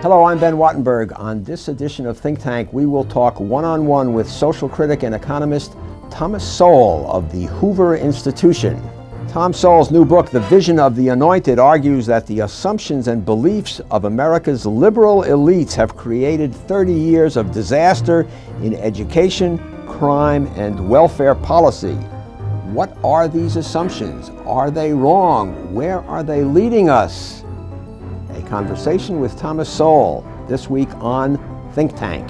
Hello, I'm Ben Wattenberg. On this edition of Think Tank, we will talk one-on-one with social critic and economist Thomas Sowell of the Hoover Institution. Tom Sowell's new book, The Vision of the Anointed, argues that the assumptions and beliefs of America's liberal elites have created 30 years of disaster in education, crime, and welfare policy. What are these assumptions? Are they wrong? Where are they leading us? A conversation with Thomas Sowell this week on Think Tank.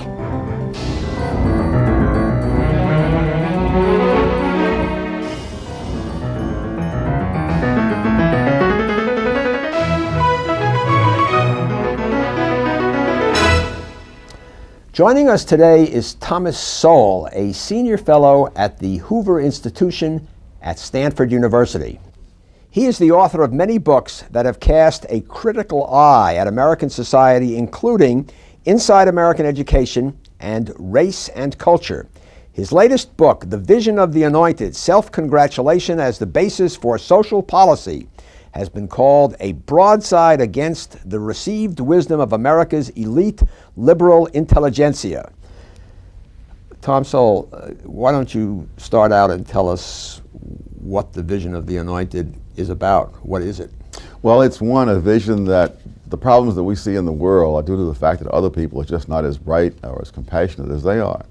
Joining us today is Thomas Sowell, a senior fellow at the Hoover Institution at Stanford University. He is the author of many books that have cast a critical eye at American society, including Inside American Education and Race and Culture. His latest book, The Vision of the Anointed, Self-Congratulation as the Basis for Social Policy, has been called a broadside against the received wisdom of America's elite liberal intelligentsia. Tom Sowell, why don't you start out and tell us what the Vision of the Anointed is about? What is it? Well, it's a vision that the problems that we see in the world are due to the fact that other people are just not as bright or as compassionate as they are.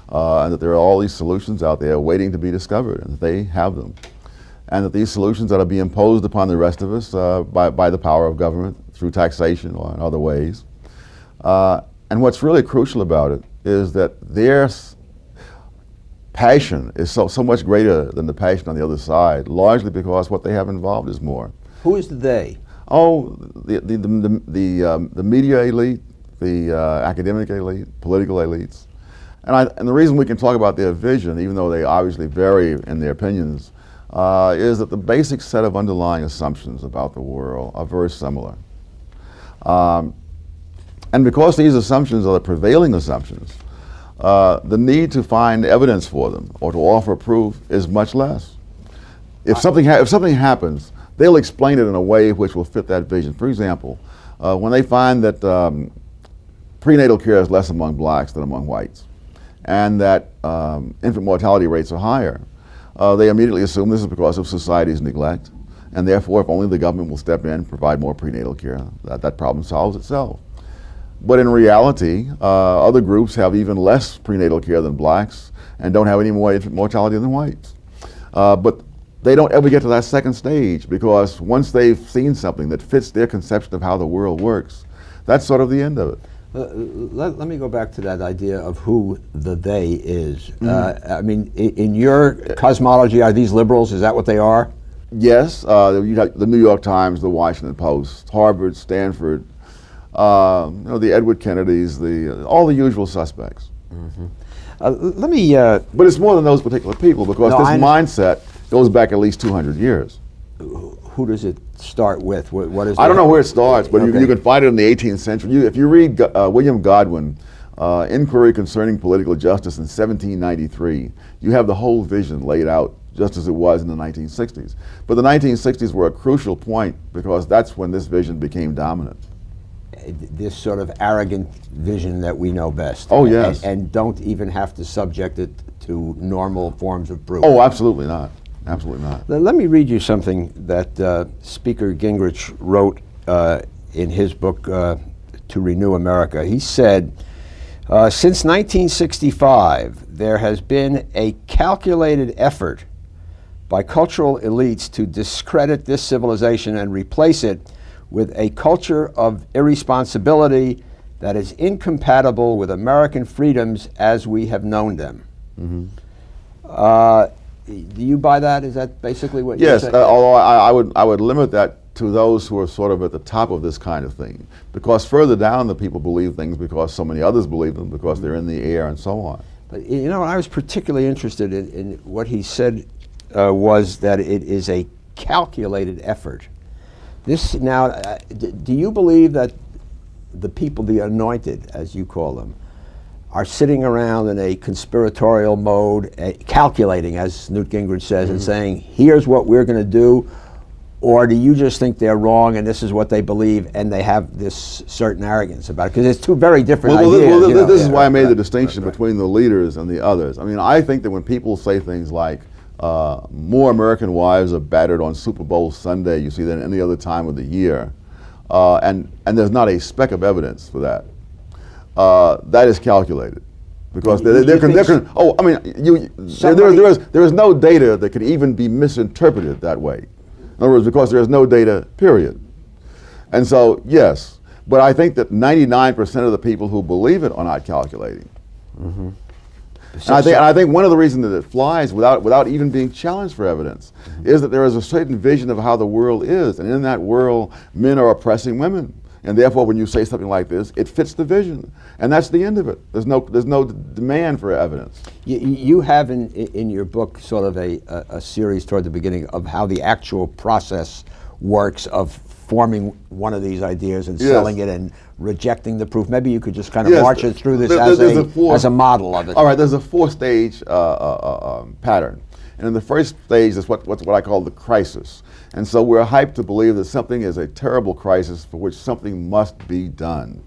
And that there are all these solutions out there waiting to be discovered, and that they have them. And that these solutions ought to be imposed upon the rest of us by the power of government, through taxation or in other ways. And what's really crucial about it is that their passion is so much greater than the passion on the other side, largely because what they have involved is more. Who is the they? Oh, the media elite, the academic elite, political elites. And the reason we can talk about their vision, even though they obviously vary in their opinions, is that the basic set of underlying assumptions about the world are very similar. And because these assumptions are the prevailing assumptions, the need to find evidence for them or to offer proof is much less. If something happens, they'll explain it in a way which will fit that vision. For example, when they find that prenatal care is less among blacks than among whites, and that infant mortality rates are higher, they immediately assume this is because of society's neglect, and therefore if only the government will step in and provide more prenatal care, that problem solves itself. But in reality, other groups have even less prenatal care than blacks and don't have any more infant mortality than whites. But they don't ever get to that second stage, because once they've seen something that fits their conception of how the world works, that's sort of the end of it. Let me go back to that idea of who the they is. I mean, in your cosmology, are these liberals? Is that what they are? Yes. You got the New York Times, the Washington Post, Harvard, Stanford, the Edward Kennedys, all the usual suspects. Let me. But it's more than those particular people, because this mindset goes back at least 200 years. Who does it start with? What is? I don't know where it starts, but you can find it in the 18th century. If you read William Godwin, Inquiry Concerning Political Justice in 1793, you have the whole vision laid out just as it was in the 1960s. But the 1960s were a crucial point, because that's when this vision became dominant. This sort of arrogant vision that we know best. Oh, yes. And don't even have to subject it to normal forms of proof. Oh, absolutely not. Absolutely not. Let me read you something that Speaker Gingrich wrote in his book, To Renew America. He said, since 1965, there has been a calculated effort by cultural elites to discredit this civilization and replace it with a culture of irresponsibility that is incompatible with American freedoms as we have known them. Do you buy that? Is that basically what you're saying? Yes, although I would limit that to those who are sort of at the top of this kind of thing. Because further down, the people believe things because so many others believe them, because they're in the air and so on. But you know, I was particularly interested in what he said was that it is a calculated effort. This now, do you believe that the people, the anointed, as you call them, are sitting around in a conspiratorial mode, calculating, as Newt Gingrich says, and saying, here's what we're going to do, Or do you just think they're wrong and this is what they believe and they have this certain arrogance about it? Because it's two very different ideas. This is why I made the distinction between the leaders and the others. I mean, I think that when people say things like, more American wives are battered on Super Bowl Sunday, you see, than any other time of the year, and there's not a speck of evidence for that, that is calculated. Because there is no data that can even be misinterpreted that way. In other words, because there is no data, period. And so, yes, but I think that 99% of the people who believe it are not calculating. Mm-hmm. And I think one of the reasons that it flies without even being challenged for evidence is that there is a certain vision of how the world is, and in that world, men are oppressing women. And therefore, when you say something like this, it fits the vision, and that's the end of it. There's no demand for evidence. You have in your book sort of a series toward the beginning of how the actual process works of forming one of these ideas and selling it and rejecting the proof. Maybe you could just kind of march it through this as a model of it. All right, there's a four-stage pattern. And in the first stage is what I call the crisis. And so we're hyped to believe that something is a terrible crisis for which something must be done.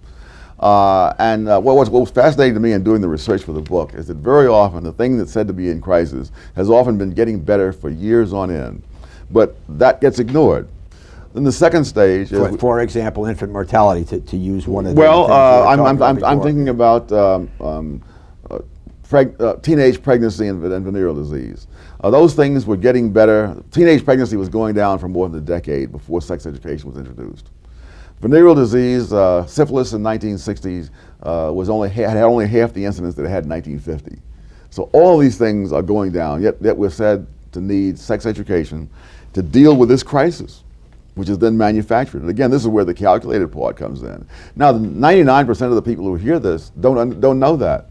What was fascinating to me in doing the research for the book is that very often the thing that's said to be in crisis has often been getting better for years on end. But that gets ignored. Then the second stage is... For example, infant mortality, to use one of the I'm thinking about teenage pregnancy and venereal disease. Those things were getting better. Teenage pregnancy was going down for more than a decade before sex education was introduced. Venereal disease, syphilis in the 1960s had only half the incidence that it had in 1950. So all these things are going down, yet we're said to need sex education to deal with this crisis, which is then manufactured. And again, this is where the calculated part comes in. Now, 99% of the people who hear this don't know that.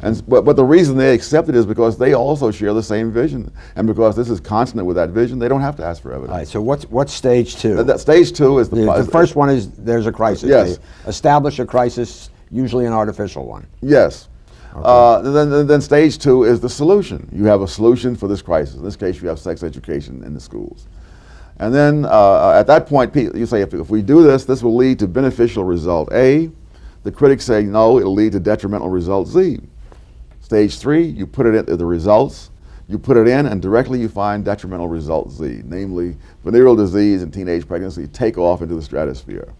But the reason they accept it is because they also share the same vision. And because this is consonant with that vision, they don't have to ask for evidence. All right, so what's stage two? Stage two is the first one is there's a crisis. Yes. They establish a crisis, usually an artificial one. Yes. Okay. Then stage two is the solution. You have a solution for this crisis. In this case, you have sex education in the schools. And then at that point, you say, if we do this, this will lead to beneficial result A. The critics say, no, it'll lead to detrimental result Z. Stage three, you put it in the results, you put it in, and directly you find detrimental result Z, namely venereal disease and teenage pregnancy take off into the stratosphere.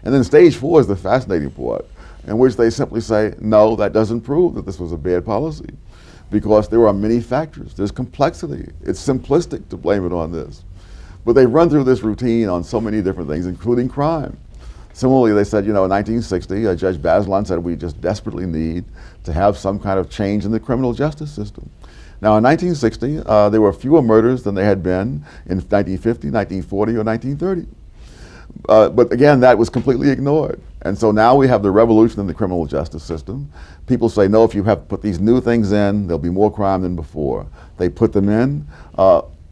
And then stage four is the fascinating part, in which they simply say, no, that doesn't prove that this was a bad policy, because there are many factors. There's complexity. It's simplistic to blame it on this. But they run through this routine on so many different things, including crime. Similarly, they said, in 1960, Judge Bazelon said we just desperately need to have some kind of change in the criminal justice system. Now, in 1960, there were fewer murders than there had been in 1950, 1940, or 1930. But again, that was completely ignored. And so now we have the revolution in the criminal justice system. People say, no, if you have put these new things in, there'll be more crime than before. They put them in.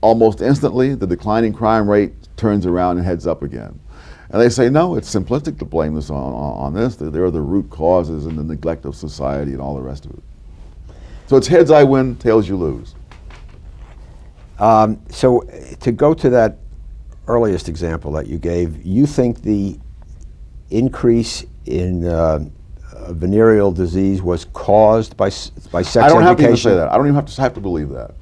Almost instantly, the declining crime rate turns around and heads up again. And they say, no, it's simplistic to blame this on this. There are the root causes and the neglect of society and all the rest of it. So it's heads I win, tails you lose. So to go to that earliest example that you gave, you think the increase in venereal disease was caused by sex education? I don't have to even say that. I don't even have to believe that.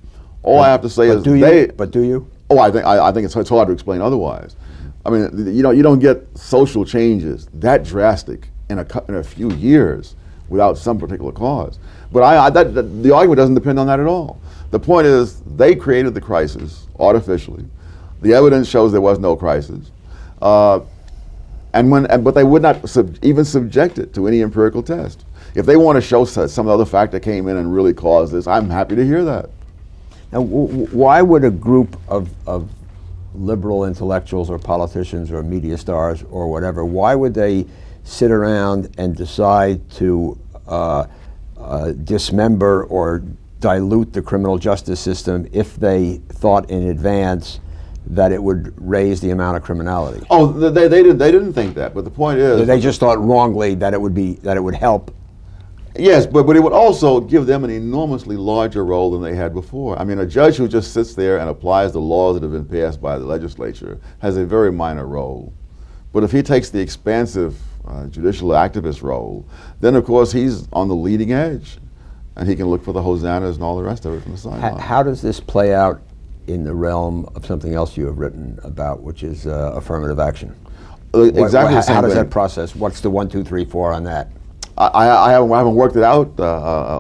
All I have to say is do you? Oh, I think it's hard to explain otherwise. I mean, you don't get social changes that drastic in a few years without some particular cause. But the argument doesn't depend on that at all. The point is, they created the crisis artificially. The evidence shows there was no crisis, but they would not even subject it to any empirical test. If they want to show some other factor came in and really caused this, I'm happy to hear that. Now, why would a group of liberal intellectuals or politicians or media stars or whatever, why would they sit around and decide to dismember or dilute the criminal justice system if they thought in advance that it would raise the amount of criminality? Oh, they didn't think that, but the point is... They just thought wrongly that it would help Yes, but it would also give them an enormously larger role than they had before. I mean, a judge who just sits there and applies the laws that have been passed by the legislature has a very minor role. But if he takes the expansive judicial activist role, then of course he's on the leading edge, and he can look for the hosannas and all the rest of it from the sideline. How does this play out in the realm of something else you have written about, which is affirmative action? Exactly the same How does thing. that process? What's the 1, 2, 3, 4 on that? I haven't worked it out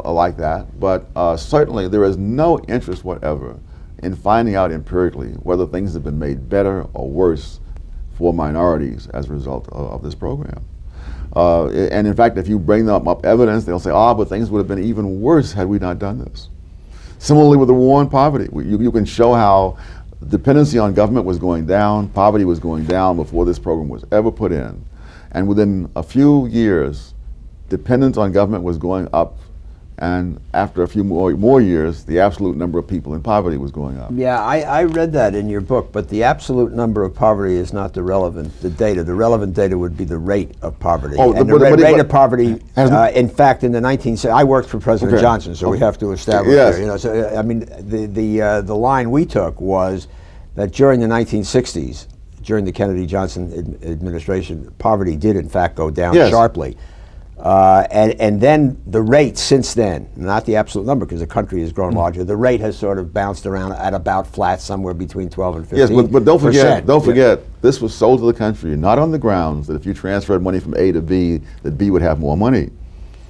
like that, but certainly there is no interest whatever in finding out empirically whether things have been made better or worse for minorities as a result of this program. And in fact, if you bring them up evidence, they'll say, but things would have been even worse had we not done this. Similarly with the war on poverty, you can show how dependency on government was going down, poverty was going down before this program was ever put in. And within a few years, dependence on government was going up, and after a few more years, the absolute number of people in poverty was going up. Yeah, I read that in your book, but the absolute number of poverty is not the data. The relevant data would be the rate of poverty. And the rate of poverty, in fact, in the 1970s, I worked for President Johnson, so we have to establish there. You know, so, I mean, the line we took was that during the 1960s, during the Kennedy-Johnson administration, poverty did in fact go down sharply. And then the rate since then, not the absolute number because the country has grown larger, the rate has sort of bounced around at about flat, somewhere between 12 and 15%. Yes, but don't forget, this was sold to the country not on the grounds that if you transferred money from A to B, that B would have more money.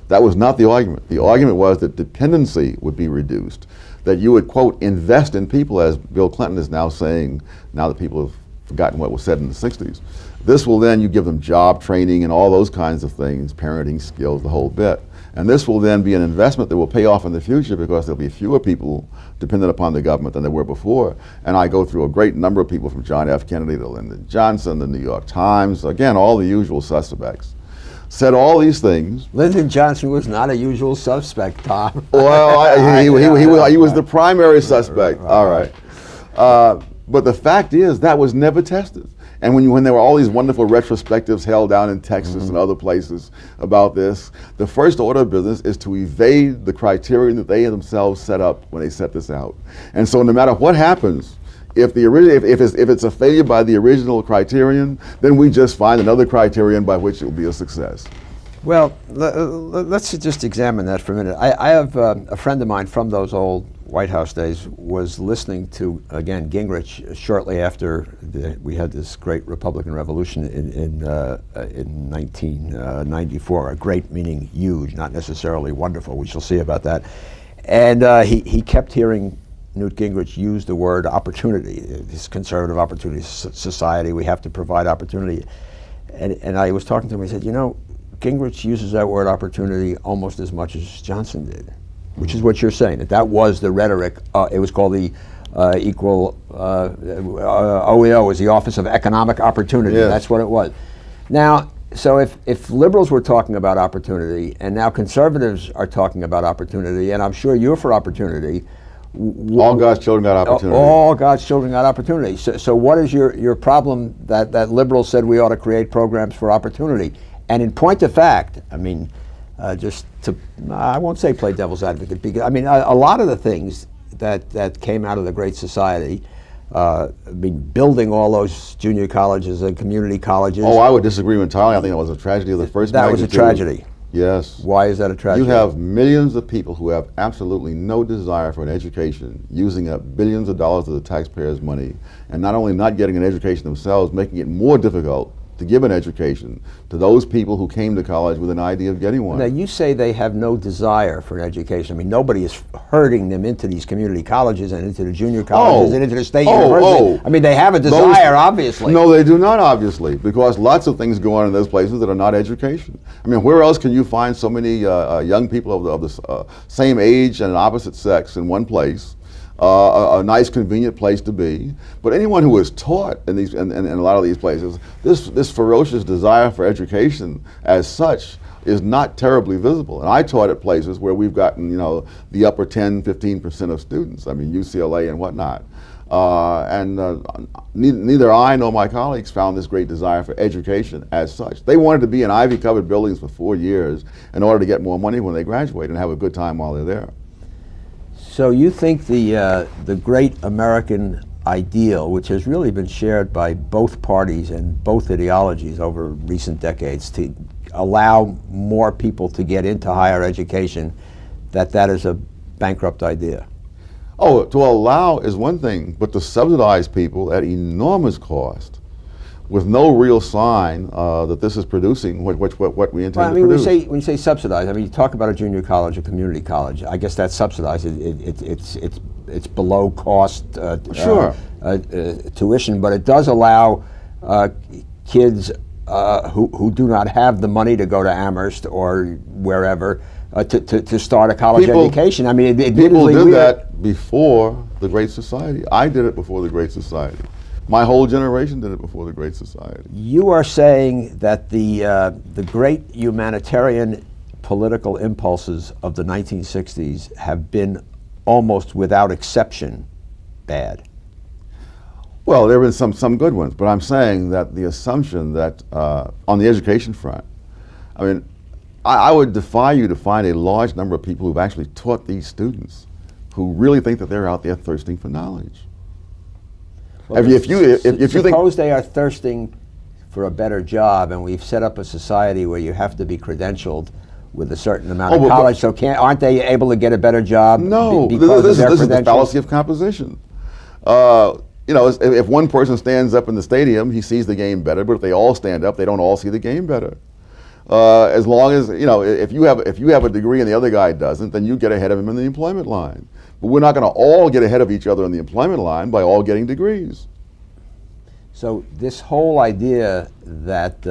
That was not the argument. The argument was that dependency would be reduced, that you would, quote, invest in people, as Bill Clinton is now saying, now that people have forgotten what was said in the 60s. This will then, you give them job training and all those kinds of things, parenting skills, the whole bit. And this will then be an investment that will pay off in the future because there'll be fewer people dependent upon the government than there were before. And I go through a great number of people from John F. Kennedy to Lyndon Johnson, the New York Times, again, all the usual suspects. Said all these things. Lyndon Johnson was not a usual suspect, Tom. Well, he was the primary suspect. All right. But the fact is that was never tested. And when there were all these wonderful retrospectives held down in Texas and other places about this, the first order of business is to evade the criterion that they themselves set up when they set this out. And so no matter what happens, if it's a failure by the original criterion, then we just find another criterion by which it will be a success. Well, let's just examine that for a minute. I have a friend of mine from those old White House days was listening to, again, Gingrich shortly after we had this great Republican Revolution in 1994. A great meaning huge, not necessarily wonderful. We shall see about that. And he kept hearing Newt Gingrich use the word opportunity. This conservative opportunity society, we have to provide opportunity. And I was talking to him, I said, you know, Gingrich uses that word opportunity almost as much as Johnson did, which is what you're saying, that was the rhetoric. It was called the OEO, is the Office of Economic Opportunity. Yes. That's what it was. Now, so if liberals were talking about opportunity, and now conservatives are talking about opportunity, and I'm sure you're for opportunity. All God's children got opportunity. All God's children got opportunity. So what is your problem that liberals said we ought to create programs for opportunity? And in point of fact, I mean, just to, I won't say play devil's advocate, because I mean, a lot of the things that came out of the Great Society, I mean, building all those junior colleges and community colleges. Oh, I would disagree entirely. I think that was a tragedy of the first magnitude. That was a tragedy. Yes. Why is that a tragedy? You have millions of people who have absolutely no desire for an education, using up billions of dollars of the taxpayers' money, and not only not getting an education themselves, making it more difficult to give an education to those people who came to college with an idea of getting one. Now, you say they have no desire for an education. I mean, nobody is herding them into these community colleges and into the junior colleges and into the state university. I mean, they have a desire, obviously. No, they do not, obviously, because lots of things go on in those places that are not education. I mean, where else can you find so many young people of the same age and opposite sex in one place? A nice, convenient place to be. But anyone who is taught in these, in a lot of these places, this ferocious desire for education as such is not terribly visible. And I taught at places where we've gotten, you know, the upper 10, 15% of students. I mean, UCLA and whatnot. Neither I nor my colleagues found this great desire for education as such. They wanted to be in ivy-covered buildings for 4 years in order to get more money when they graduate and have a good time while they're there. So you think the great American ideal, which has really been shared by both parties and both ideologies over recent decades, to allow more people to get into higher education, that is a bankrupt idea? Oh, to allow is one thing, but to subsidize people at enormous cost with no real sign that this is producing what we intend to produce. When you say subsidize, I mean, you talk about a junior college or community college. I guess that's subsidized. It's below cost Sure. Tuition, but it does allow kids who do not have the money to go to Amherst or wherever to start a college education. I mean, people did that before the Great Society. I did it before the Great Society. My whole generation did it before the Great Society. You are saying that the great humanitarian political impulses of the 1960s have been almost without exception bad. Well, there have been some good ones, but I'm saying that the assumption that on the education front, I mean, I would defy you to find a large number of people who've actually taught these students who really think that they're out there thirsting for knowledge. Well, if you suppose they are thirsting for a better job, and we've set up a society where you have to be credentialed with a certain amount of college, so aren't they able to get a better job? No, because this is the fallacy of composition. You know, if one person stands up in the stadium, he sees the game better. But if they all stand up, they don't all see the game better. As long as, you know, if you have a degree and the other guy doesn't, then you get ahead of him in the employment line. But we're not going to all get ahead of each other in the employment line by all getting degrees. So this whole idea that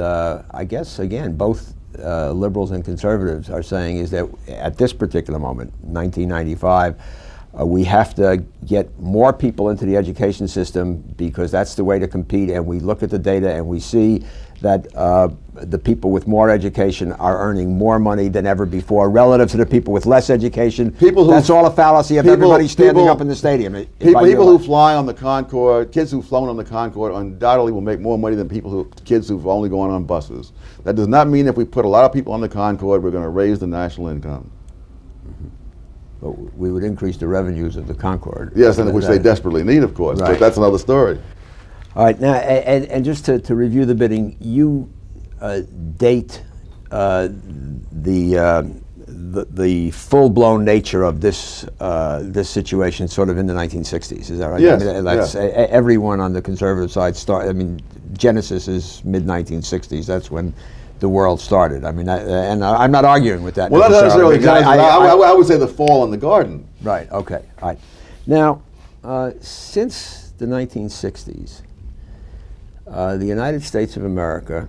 I guess, again, both liberals and conservatives are saying is that at this particular moment, 1995, we have to get more people into the education system because that's the way to compete, and we look at the data and we see that the people with more education are earning more money than ever before relative to the people with less education. That's all a fallacy of everybody standing up in the stadium. People who fly on the Concorde, kids who've flown on the Concorde undoubtedly will make more money than kids who've only gone on buses. That does not mean if we put a lot of people on the Concorde, we're going to raise the national income. But we would increase the revenues of the Concorde. Yes, and which they desperately need, of course, right. But that's another story. All right, now, and just to review the bidding, you date the full-blown nature of this this situation sort of in the 1960s. Is that right? Yes. I mean, that's everyone on the conservative side I mean, Genesis is mid-1960s. That's when the world started. I mean, and I'm not arguing with that. Well, that's necessarily Genesis. I would say the fall in the garden. Right. Okay. All right. Now, since the 1960s. The United States of America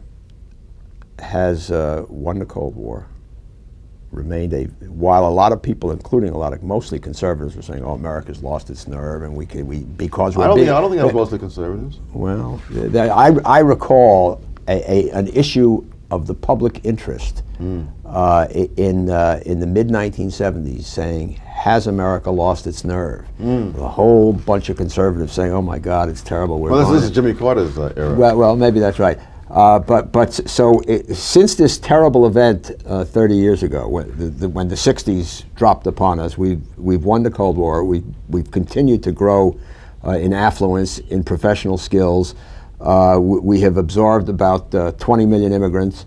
has won the Cold War, while a lot of people, including mostly conservatives, were saying, "Oh, America's lost its nerve," and because we're I don't think that was mostly conservatives. Well, I recall an issue of the public interest in the mid-1970s saying, "Has America lost its nerve?" A whole bunch of conservatives saying, "Oh my God, it's terrible." Well, this is Jimmy Carter's era. Well, maybe that's right. Since this terrible event 30 years ago, when the 60s dropped upon us, we've won the Cold War. We've continued to grow in affluence, in professional skills. We have absorbed about 20 million immigrants.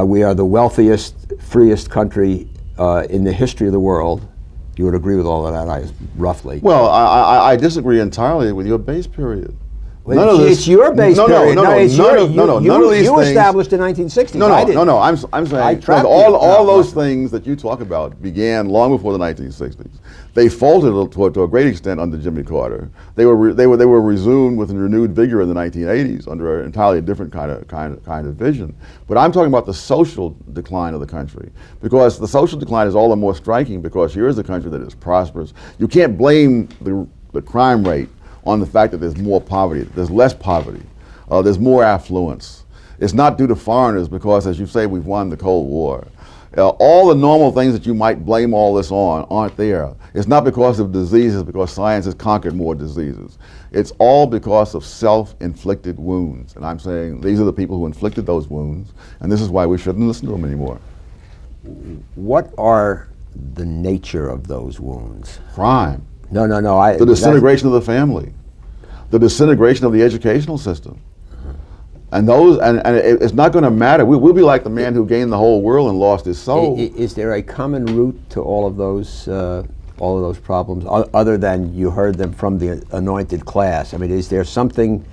We are the wealthiest, freest country in the history of the world. You would agree with all of that, roughly? Well, I disagree entirely with your base period. It's your base period. You established in 1960. No, I'm saying all those things that you talk about began long before the 1960s. They faltered to a great extent under Jimmy Carter. They were resumed with renewed vigor in the 1980s under an entirely different kind of vision. But I'm talking about the social decline of the country, because the social decline is all the more striking because here is a country that is prosperous. You can't blame the crime rate on the fact that there's more poverty, there's less poverty, there's more affluence. It's not due to foreigners because, as you say, we've won the Cold War. All the normal things that you might blame all this on aren't there. It's not because of diseases, because science has conquered more diseases. It's all because of self-inflicted wounds. And I'm saying these are the people who inflicted those wounds, and this is why we shouldn't listen to them anymore. What are the nature of those wounds? Crime. No. The disintegration of the family. The disintegration of the educational system. And it's not going to matter. We'll be like the man who gained the whole world and lost his soul. Is there a common root to all of those problems, other than you heard them from the anointed class? I mean, is there something?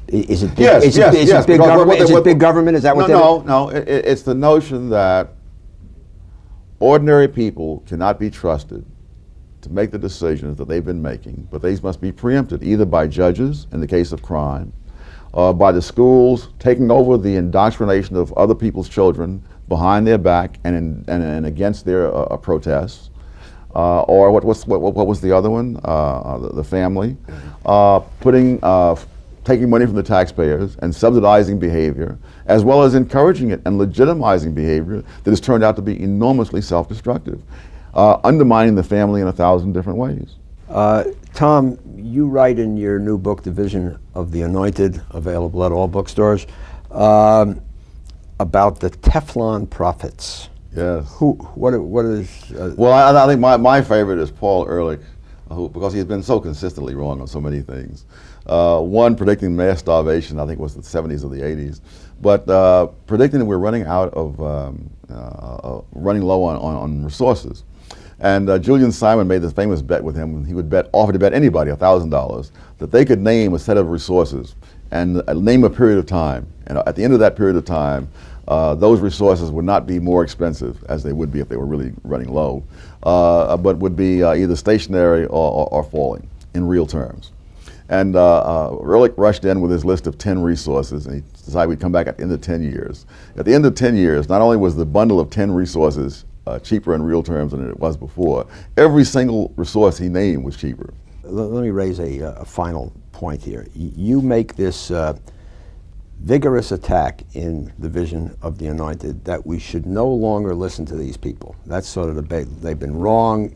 Is it big, yes, is yes, it yes. big government? Is it big government? Is that what? No. It's the notion that ordinary people cannot be trusted to make the decisions that they've been making, but these must be preempted either by judges in the case of crime, by the schools taking over the indoctrination of other people's children behind their back and against their protests, or what was the other one? The family, taking money from the taxpayers and subsidizing behavior, as well as encouraging it and legitimizing behavior that has turned out to be enormously self-destructive, undermining the family in 1,000 different ways. Tom, you write in your new book, The Vision of the Anointed, available at all bookstores, about the Teflon prophets. Yes. What is? Well, I think my favorite is Paul Ehrlich, because he's been so consistently wrong on so many things. One, predicting mass starvation, I think was the 70s or the 80s, but predicting that we're running out of, running low on resources. And Julian Simon made this famous bet with him. He would offer to bet anybody $1,000 that they could name a set of resources and name a period of time. And at the end of that period of time, those resources would not be more expensive, as they would be if they were really running low, but would be either stationary or falling in real terms. And Ehrlich rushed in with his list of 10 resources, and he decided we'd come back at the end of 10 years. At the end of 10 years, not only was the bundle of 10 resources cheaper in real terms than it was before, every single resource he named was cheaper. Let me raise a final point here. You make this vigorous attack in The Vision of the Anointed that we should no longer listen to these people. That's sort of the debate. They've been wrong.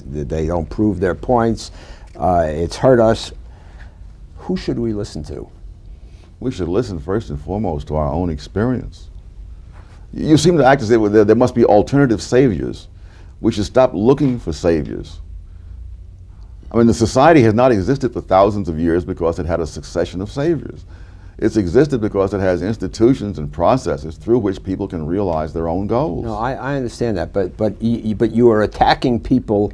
They don't prove their points. It's hurt us. Who should we listen to? We should listen first and foremost to our own experience. You seem to act as if there must be alternative saviors. We should stop looking for saviors. I mean, the society has not existed for thousands of years because it had a succession of saviors. It's existed because it has institutions and processes through which people can realize their own goals. No, I understand that, but you are attacking people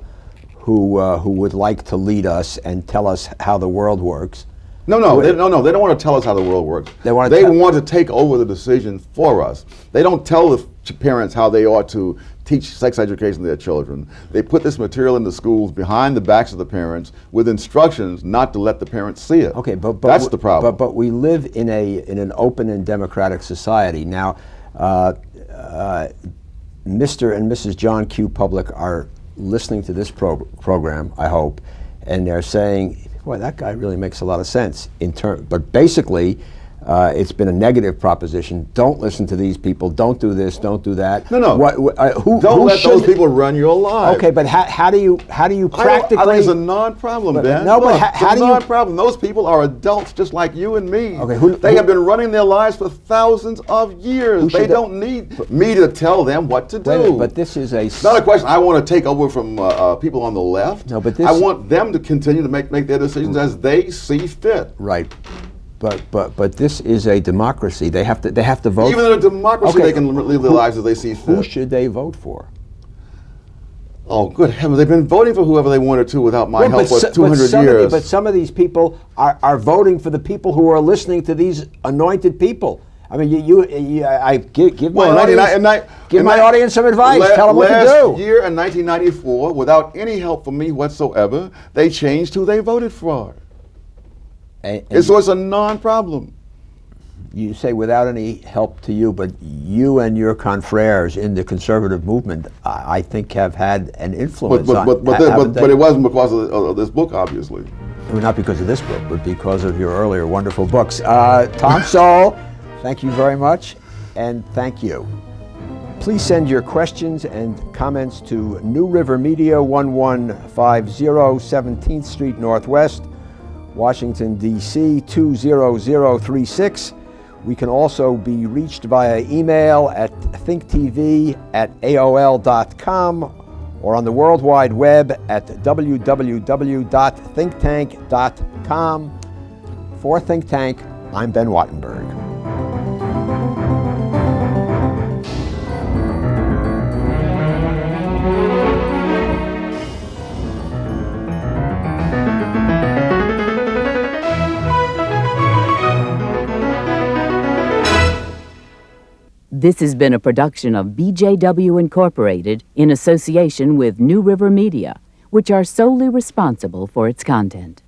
who would like to lead us and tell us how the world works. No, they don't want to tell us how the world works. They want to take over the decision for us. They don't tell the parents how they ought to teach sex education to their children. They put this material in the schools behind the backs of the parents with instructions not to let the parents see it. Okay, but that's the problem. But we live in an open and democratic society now. Mr. and Mrs. John Q. Public are listening to this program, I hope, and they're saying, boy, that guy really makes a lot of sense. But basically, it's been a negative proposition. Don't listen to these people. Don't do this. Don't do that. No. Don't let those people run your life. Okay, but how do you practically? I think it's a non-problem, Ben. No, but how do you? Non-problem. Those people are adults just like you and me. Okay, they have been running their lives for thousands of years. They don't need me to tell them what to do. But this is It's not a question I want to take over from people on the left. No, but I want them to continue to make their decisions as they see fit. Right. But this is a democracy. They have to vote. Even in a democracy, they can live their lives as they see fit. Who should they vote for? Oh, good heavens! They've been voting for whoever they wanted to without my help for 200 years. But some of these people are voting for the people who are listening to these anointed people. I mean, give my audience some advice. Tell them what to do. Last year in 1994, without any help from me whatsoever, they changed who they voted for. So it's a non-problem. You say without any help to you, but you and your confreres in the conservative movement, I think, have had an influence but it wasn't because of this book, obviously. Well, not because of this book, but because of your earlier wonderful books. Tom Sowell, thank you very much, and thank you. Please send your questions and comments to New River Media, 1150 17th Street Northwest, Washington, D.C. 20036. We can also be reached via email at thinktv@aol.com or on the World Wide Web at www.thinktank.com. For Think Tank, I'm Ben Wattenberg. This has been a production of BJW Incorporated in association with New River Media, which are solely responsible for its content.